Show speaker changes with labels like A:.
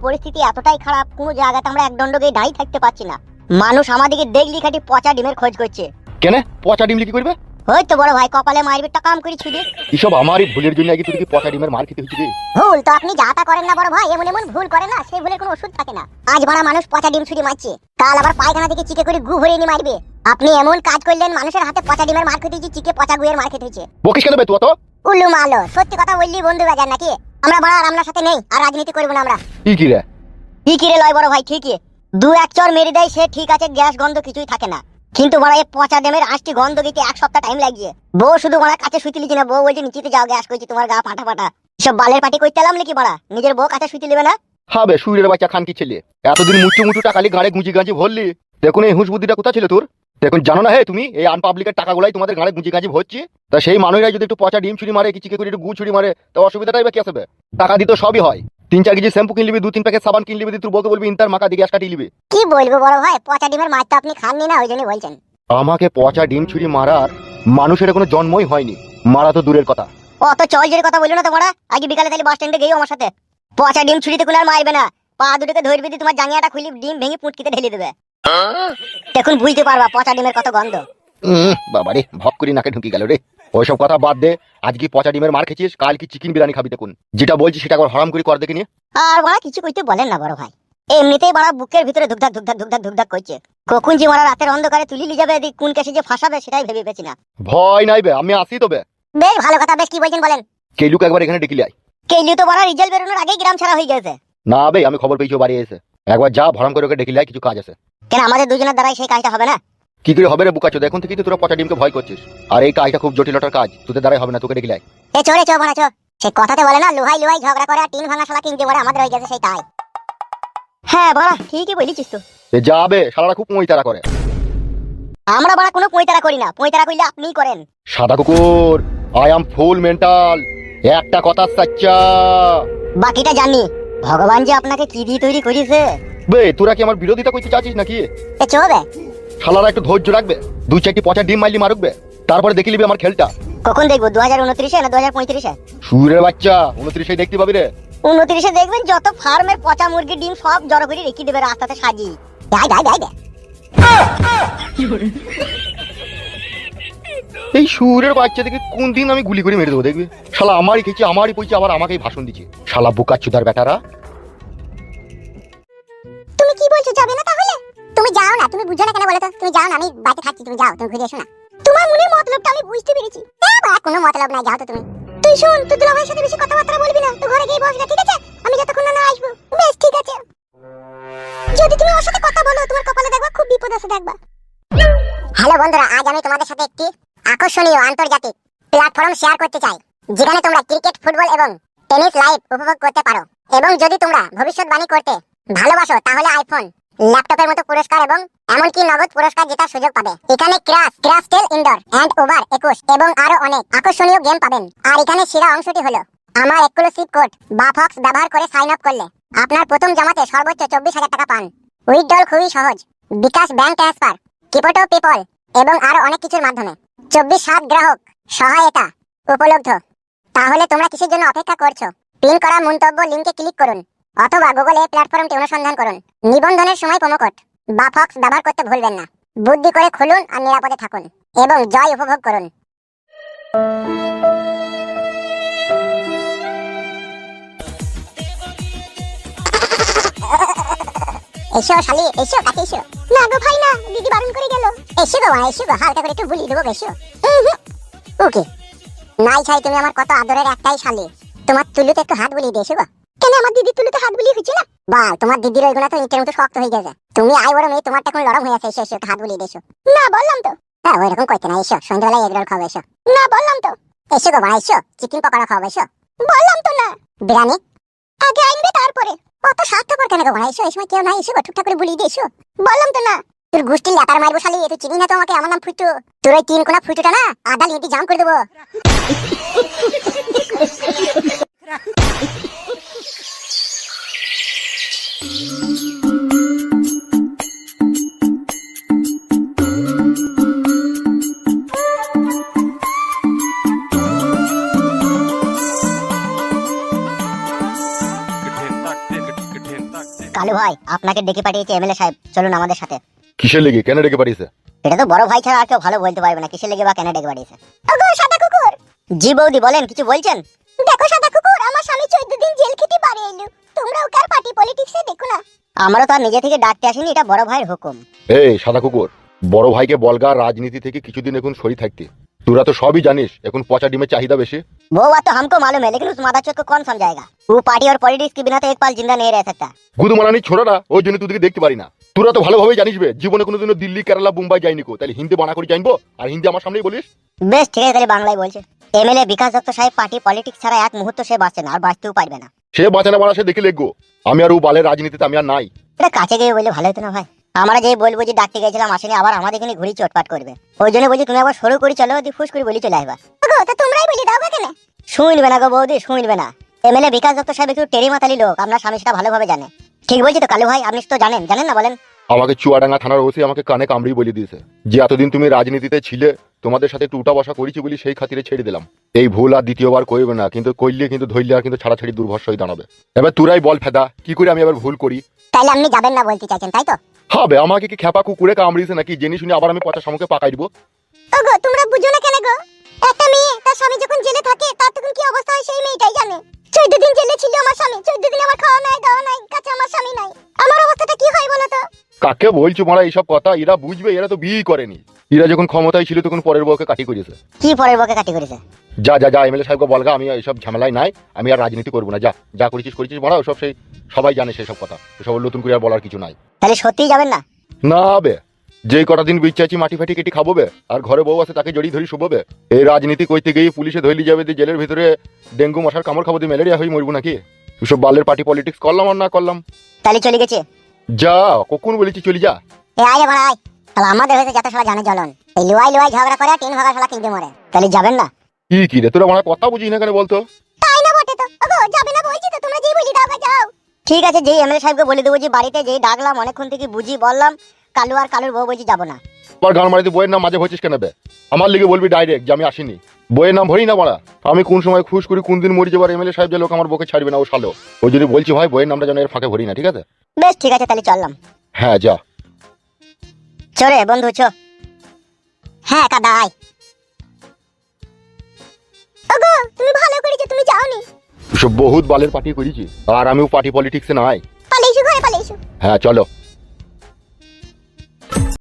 A: পরিস্থিতি এতটাই খারাপ, কোনো জায়গাতে আমরা এক দণ্ড গিয়ে দাঁড়িয়ে থাকতে পারছি না। মানুষ আমাদেরকে দেখলি খাটি পচা ডিমের খোঁজ করছে।
B: কেন পচা ডিম কি করবে?
A: হয়তো বড় ভাই কপালে মারবে টাকা কাম করে ছুড়ে।
B: এসব আমারই ভুলের জন্য আগে তুই কি পচা ডিমের মার খেতে হচ্ছে?
A: ভুল তো আপনি যা তা করেন না বড় ভাই, এমন এমন ভুল করে না, সেই ভুলের কোনো ওষুধ থাকে না। আজ বড় মানুষ পচা ডিম ছুড়ে মারছে, কাল আবার পায়খানা থেকে চিকে করে গু ভরে নিয়ে মারবে। আপনি এমন কাজ করলেন, মানুষের হাতে পচা ডিমের মার খেতে হচ্ছে, চিকে পচা গুয়ের মার খেতে হচ্ছে।
B: বকিস কেন বে তুই তো?
A: উল্লু মালো, সত্যি কথা বললি বন্ধু বাজার নাকি? আমরা বড় আর আপনার সাথে নেই, আর রাজনীতি করব না আমরা।
B: কি রে
A: কি কিরে লয় বড় ভাই, ঠিকই দু এক চর মেরে দেয় সে ঠিক আছে, গ্যাস গন্ধ কিছুই থাকে না। কিন্তু বড় এই পচা ডিমের আঁশটি গন্ধ দিতে এক সপ্তাহ টাইম লাগিয়ে। বউ শুধু বড় কাছে শুইতে লিছি না, বউ বলছে নিচেতে যাও গ্যাস করছি, তোমার গা ফাটা ফাটা। সব বালের পাটি করতে এলাম নাকি বড়? নিজের বউ কাছে শুইতে নেবে না?
B: হবে সুরের বাচ্চা খান কি ছেলে, এতদিন মুচু মুচু টাকালি গাড়ে গুঁজি গাঁজি ভরলি, দেখুন এই হুঁশ বুদ্ধিটা কোথা ছিল তোর? দেখুন জানো না হে তুমি এই আনপাবলিকের টাকাগুলাই তোমাদের গাড়ে গুঁজি গাঁজি ভরছি। তা সেই মানুষরাই যদি একটু পচা ডিম ছুরি মারে, কি চিকে করে একটু গু ছুরি মারে, তো অসুবিধাটাই বা কি আসবে? টাকা দিতে সবই হয়, 3-4 কেজি শ্যাম্পু কিনে নিবি, 2-3 প্যাকেট সাবান কিনে নিবি, তুই বউকে বলবি ইন্টার মাকা দিয়ে গ্যাস কাটিয়ে নিবি।
A: কি বলবো বড় ভাই, পচা ডিমের মাছ তো আপনি খাননি না, ওই জন্যই বলছেন।
B: আমাকে পচা ডিম ছুরি মারার মানুষের কোনো জন্মই হয়নি, মারা তো দূরের কথা।
A: অত চল জের কথা বললো না তো বড়, আগে বিকালে তাহলে বাস স্ট্যান্ডে গিয়েও আমার সাথে। পচা ডিম ছুরিতে কোনো আর মারবে না, পা দুটোকে ধরবি দিয়ে তোমার জাঙ্গিয়াটা খুলি ডিম ভেঙে পুটকিতে ঢেলে দেবে। দেখুন বুঝতে পারবা পচা ডিমের কত গন্ধ।
B: বাবারে ভপ করে নাকে ঢুকি গেল রে। ওইসব কথা বাদ দে, আজকে পচা ডিমের মার খেয়েছিস, কাল কি চিকেন বিরিয়ানি খাবি? দেখুন যেটা বলছি সেটা একবার হারাম করে কর দেখে নিয়ে।
A: আর বড় কিছু কইতে বলেন না বড় ভাই, এমনিতেই বড় বুকের ভিতরে ধুকধাক ধুকধাক ধুকধাক ধুকধাক করছে। কখন যে মারা রাতের অন্ধকারে তুলি নিয়ে যাবে, এদিক কোন কেসে যে ফাঁসাবে সেটাই ভেবে পেছি না।
B: ভয় নাই বে, আমি আসি তবে।
A: বেশ ভালো কথা, বেশ কি বলছেন বলেন।
B: কেলুকে একবার এখানে ডেকে আয়।
A: কেলিও তো বড় রিজাল্ট বেরোনোর আগেই গ্রাম ছাড়া হয়ে গেছে।
B: না বে, আমি খবর পেয়েছি ও বাড়ি এসে, একবার যা ভরম করে ওকে ডেকে আয়, কিছু কাজ আছে।
A: কেন আমাদের দুজনের দ্বারাই সেই কাজটা হবে না?
B: কি করে হবে রে বুকাচোদা, এখন থেকেই তো তোরা পচা ডিমকে ভয় করছিস, আর এই কাজটা খুব জটিলতার কাজ, তোদের দ্বারাই হবে না, তোকে ডেকে আয়।
A: এ চলে চো বড় চো, সে কথাতে বলে না লোহাই লোহাই ঝগড়া করে আর টিন ভাঙা শালা কিনতে বড় আমাদের হয়ে গেছে সেই তাই। হ্যাঁ বড় ঠিকই বলেছিস তো।
B: এ যাবে শালারা খুব মইতারা করে।
A: আমরা বড় কোনো পয়তারা করি না, পয়তারা কইলে আপনিই করেন।
B: সাদা কুকুর, আই অ্যাম ফুল মেন্টাল, একটা কথা সাচ্চা।
A: বাকিটা জানি, ভগবান যে আপনাকে কি দিয়ে তৈরি করেছে।
B: বে তোরা কি আমার বিরোধিতা করতে চাচ্ছিস নাকি?
A: এ চো বে,
B: শালারা একটু ধৈর্য রাখবে, 2-4টি পচা ডিম মাইলি মারুক বে, তারপরে দেখে নিবি আমার খেলটা।
A: কখন দেখবো? 2029 না 2035?
B: সুরের বাচ্চা 29 দেখতে পাবি রে।
A: 29 দেখবেন যত ফার্মের পচা মুরগি ডিম সব জড়ো করে রেখে দেবে রাস্তাতে সাজিয়ে। যাই যাই যাই বে।
B: এই সুরের বাচ্চা দেখে কোন দিন আমি গুলি করে মেরে দেবো দেখবি। শালা আমারই খেয়েছি, আমারই পয়সা, আবার আমাকেই ভাষণ দিচ্ছে, শালা বোকাচোদার বেটারা।
A: তুমি কি বলছো, যাবে না তাহলে? তুমি যাও না, তুমি বুঝো না কেন বলো তো? তুমি যাও না, আমি বাড়িতে থাকছি, তুমি যাও, তুমি ঘুরে এসো না। তোমার মনের মতলবটা আমি বুঝতে পেরেছি, কোনো মতলব নাই, যাও তো তুমি। তুই শোন, তুই দুলাভাইয়ের সাথে বেশি কথাবার্তা বলবি না, তো ঘরে গিয়ে বসগা, ঠিক আছে? আমি যতক্ষণ না আসবো। বেশ ঠিক আছে। যদি তুমি ওর সাথে কথা বলো, তোমার কপালে দেখবা খুব বিপদ আছে, দেখবা। হ্যালো বন্ধুরা, আজ আমি তোমাদের সাথে একটি আকর্ষণীয় আন্তর্জাতিক প্ল্যাটফর্ম শেয়ার করতে চাই, যেখানে তোমরা ক্রিকেট, ফুটবল এবং টেনিস লাইভ উপভোগ করতে পারো। এবং যদি তোমরা ভবিষ্যৎবাণী করতে ভালোবাসো, তাহলে আইফোন, ল্যাপটপের মতো পুরস্কার এবং এমনকি নগদ পুরস্কার জেতার সুযোগ পাবে। এখানে ক্রাশ টেল ইনডোর এন্ড ওভার 21 এবং আরো অনেক আকর্ষণীয় গেম পাবেন। আর এখানে সেরা অংশটি হলো আমার এক্সক্লুসিভ কোড বাফক্স ব্যবহার করে সাইন আপ করলে আপনার প্রথম জমাতে সর্বোচ্চ 24,000 টাকা পান। উইথড্রল খুবই সহজ, বিকাশ ব্যাংক ট্রান্সফার, কিপটো পেপল এবং আরো অনেক কিছুর মাধ্যমে 24/7 গ্রাহক সহায়তা উপলব্ধ। তাহলে তোমরা কিসের জন্য অপেক্ষা করছো? পিন করা মন্তব্য লিংকে ক্লিক করুন অথবা গুগলে প্ল্যাটফর্মটি অনুসন্ধান করুন। নিবন্ধনের সময় প্রোমোকোড বাফক্স ব্যবহার করতে ভুলবেন না। বুদ্ধি করে খুলুন আর নিরাপদে থাকুন এবং জয় উপভোগ করুন। এসো শালি, এসো কাছে এসো। না গো ভাই না, দিদি বারণ করে গেল। এসো গো ভাই, এসো গো, হালকা করে একটু বুলি দেবো, এসো। ওকে নাই ছাই, তুমি আমার কত আদরের একটাই শালি, তোমার তুলুতে একটু হাত বুলিয়ে দিয়েছো গো। কেন আমার দিদি তুলুতে হাত বুলিয়ে হচ্ছে না? বা তোমার দিদির ওইগুলো তো ইটের মতো শক্ত হয়ে গেছে, তুমি আই বড় মেয়ে, তোমারটা এখন নরম হয়ে আছে, এসো এসো হাত বুলিয়ে দিয়েছো। না বললাম তো। হ্যাঁ ওইরকম কইতে না, এসো সন্ধ্যাবেলায় এগরোল খাবো, এসো। না বললাম তো। এসো গো ভাই, এসো চিকেন পকোড়া খাবো, এসো। বললাম তো না। বিরিয়ানি আগে আনবে তারপরে। অত স্বার্থপর কেন গো ভাই, এসো, এই সময় কেউ নাই, এসো গো, ঠিকঠাক করে বুলিয়ে দিয়েছো। বললাম তো না। তোর গোষ্ঠীর লেটার মারবো শালি, তুই চিনি না তো আমাকে, আমার নাম ফুটু। তোর ওই 3 কোনা ফুটুটা না আদা লিয়ে জাম করে দেবো।
C: কালু ভাই আপনাকে ডেকে পাঠিয়েছে এমএলএ সাহেব, চলুন আমাদের সাথে।
B: কিসের লেগে কেন রেখে পারিস?
C: এটা তো বড় ভাই ছাড়া আর কেউ ভালো বলতে পারবে না কিসের লেগে বা কেন ডেকে পাঠিয়েছে।
A: ওগো সাদা কুকুর,
C: জি বৌদি বলেন, কিছু বলছেন?
A: দেখো সাদা কুকুর, আমার স্বামী 14 দিন জেল খেটে বাড়ি এলো। তোমরা ওকে আর পার্টি পলিটিক্সে দেখো না।
C: আমারও তো আর নিজে থেকে ডাকতে আসেনি, এটা বড় ভাইয়ের হুকুম।
B: এই সাদা কুকুর, বড় ভাইকে বলগা রাজনীতি থেকে কিছুদিন এখন সরি থাকতে। তোরা তো সবই জানিস এখন পচা ডিমের চাহিদা বেশি।
C: वो बात तो हमको मालूम है, लेकिन उस मादाचोद को कौन समझाएगा? वो पार्टी और पॉलिटिक्स के बिना तो एक पल जिंदा नहीं रह सकता।
B: গুদমারানি ছোড়াটা ওই জন্য তোদেরকে দেখতে পারি না। তোরা তো ভালোভাবে জানিস বে, জীবনে কোনোদিনও দিল্লি কেরালা মুম্বাই যাইনি কো, তাহলে হিন্দি বানা করে জানবো আর হিন্দি আমার সামনেই বলিস।
C: বেশ ঠিক আছে, তাহলে বাংলায় বলছে। এমএলএ বিকাশ দত্ত সাহেব পার্টি পলিটিক্স ছাড়া এক মুহূর্ত সে বাঁচে না আর বাঁচতেও পারবে না।
B: সে বাঁচানা বানা সে দেখে লেগো, আমি আর ও বালের রাজনীতিতে আমি আর নাই।
C: এটা কাছে গিয়ে বললে ভালো হতো না ভাই? আমরা যে বলবো যে ডাকতে গেছিলাম আসেনি, আবার আমাদের এখানে ঘুরি চটপাট করবে। ওই জন্য বলছি তুমি আবার সরু করে চলো, দি ফুস করে বলি চলে আসবা।
A: ওগো তো তোমরাই বলি দাও কেন?
C: শুনবে না গো বৌদি, শুনবে না। এমএলএ বিকাশ দত্ত সাহেব একটু টেরি মাতালি লোক, আপনার স্বামী সেটা ভালোভাবে জানে। ঠিক বলছি তো কালু ভাই? আপনি তো জানেন, জানেন না বলেন?
B: আমাকে চুয়াডাঙ্গা থানার ওসি আমাকে কানে কামড়ি বলে দিয়েছে যে এতদিন তুমি রাজনীতিতে ছিলে, তোমাদের সাথে একটু উঠা বসা করেছি বলি সেই খাতিরে ছেড়ে দিলাম। এই ভুল আর দ্বিতীয়বার করবে না, কিন্তু করলে কিন্তু ধরলে আর কিন্তু ছাড়াছাড়ি দুর্ভর্ষ হয়ে দাঁড়াবে। এবার তোরাই বল ফেদা, কি করে আমি এবার ভুল করি?
A: তাইলে আপনি যাবেন না বলতে চাইছেন, তাই তো?
B: হবে আমাকে কি খেপা কুকুরে কামড়িয়েছে নাকি জেনে শুনে আবার আমি পচা সামুকে পাকাই দিব?
A: ওগো তোমরা বুঝো না কেন গো? একটা মেয়ে তার স্বামী যখন জেলে থাকে তার তখন কি অবস্থা হয় সেই মেয়েটাই জানে। 14 দিন জেলে ছিল আমার স্বামী, 14 দিন আমার খাওয়া নাই দাওয়া নাই, কাছে আমার স্বামী নাই। আমার অবস্থাটা কি হয় বলো তো?
B: কাকে বলছো মারা এইসব কথা? এরা বুঝবে, এরা তো বিয়েই করেনি। এরা যখন ক্ষমতায় ছিল তখন পরের বউকে কাটি করেছে।
C: কি পরের বকে কাটি করেছে?
B: যা যা যা এমএলএ সাহেবকে বলগা আমি এইসব ঝামেলায় নাই, আমি আর রাজনীতি করবো না। যা যা করেছিস করেছিস মারা, ওসব সেই সবাই জানে সেই সব কথা, ওসব নতুন করে আর বলার কিছু নাই।
C: তাহলে সত্যিই যাবেন না?
B: না বে, যেই কটা দিন বিচাচ্ছি মাটি ফাটি কেটে খাবো বে, আর ঘরে বউ আছে তাকে জড়ি ধরি শুবোবে। এই রাজনীতি করতে গিয়ে পুলিশে ধরলি যাবে দিয়ে জেলের ভিতরে ডেঙ্গু মশার কামড় খাবো দিয়ে ম্যালেরিয়া হয়ে মরবো নাকি? ওসব বালের পার্টি পলিটিক্স করলাম আর না করলাম।
C: তাহলে চলে গেছে?
B: যা কখন বলেছি চলি যা।
C: এ আয় রে ভাই আয়। তাহলে আমাদের হয়েছে যত শালা জানে জ্বলন, এই লুয়াই লুয়াই ঝগড়া করে টেন ভাগা শালা কিনতে মরে। তাহলে যাবেন না?
B: কি রে তোরা আমার কথা বুঝিস না কেন বলতো?
A: তাই না বটে তো। ওগো যাবে না বলছি তো, তোমরা যেই বলি দাও গো যাও।
C: ঠিক আছে, যেই এমএলএ সাহেবকে বলে দেবো যে বাড়িতে যেই ডাকলাম অনেকক্ষণ থেকে বুঝি বললাম, কালু আর কালুর বউ বলছি যাবো না।
B: আবার গান মারিতে বইয়ের নাম মাঝে ভরছিস কেন বে? আমার লিগে বলবি ডাইরেক্ট যে আমি আসিনি, বইয়ের নাম ভরি না মারা। আমি কোন সময় খুশ করি কোন দিন মরি যাবার এমএলএ সাহেব যে লোক আমার বউকে ছাড়বে না ও শালো। ওই জন্য বলছি ভাই বইয়ের নামটা যেন এর ফাঁকে ভরি না, ঠিক আছে?
C: বেশ ঠিক আছে, তাহলে চললাম।
B: হ্যাঁ যা।
C: চলে বন্ধু চ। হ্যাঁ কাদা আয়।
A: ওগো তুমি ভালো করেছো তুমি যাওনি।
B: সব বহুত বালের পার্টি করেছি আর আমিও পার্টি পলিটিক্সে নাই।
A: পালিয়েছো ঘরে পালিয়েছো।
B: হ্যাঁ চলো।